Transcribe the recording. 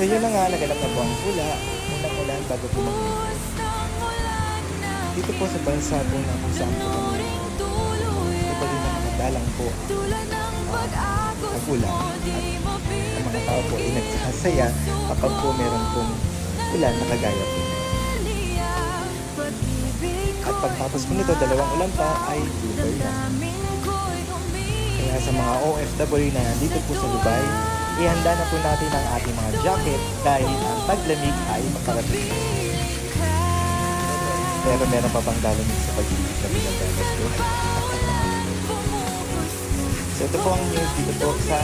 So yun na nga, naganap na po ang hula. Unang ulan bago po mag-ulan. Dito po sa bansa po na kung saan po kami iba rin na madalang po ang ulan. At ang mga tao po ay nagsasaya kapag po meron pong ulan na kagaya po. At pagtapos po nito, dalawang ulan pa ay Dubai na. Kaya sa mga OFW na nandito po sa Dubai, ihanda na po natin ang ating mga jacket dahil ang taglamig ay makarating. Pero meron pa pang dalamig sa pag-ibig na pinagdagat ko. So ito po ang news dito po sa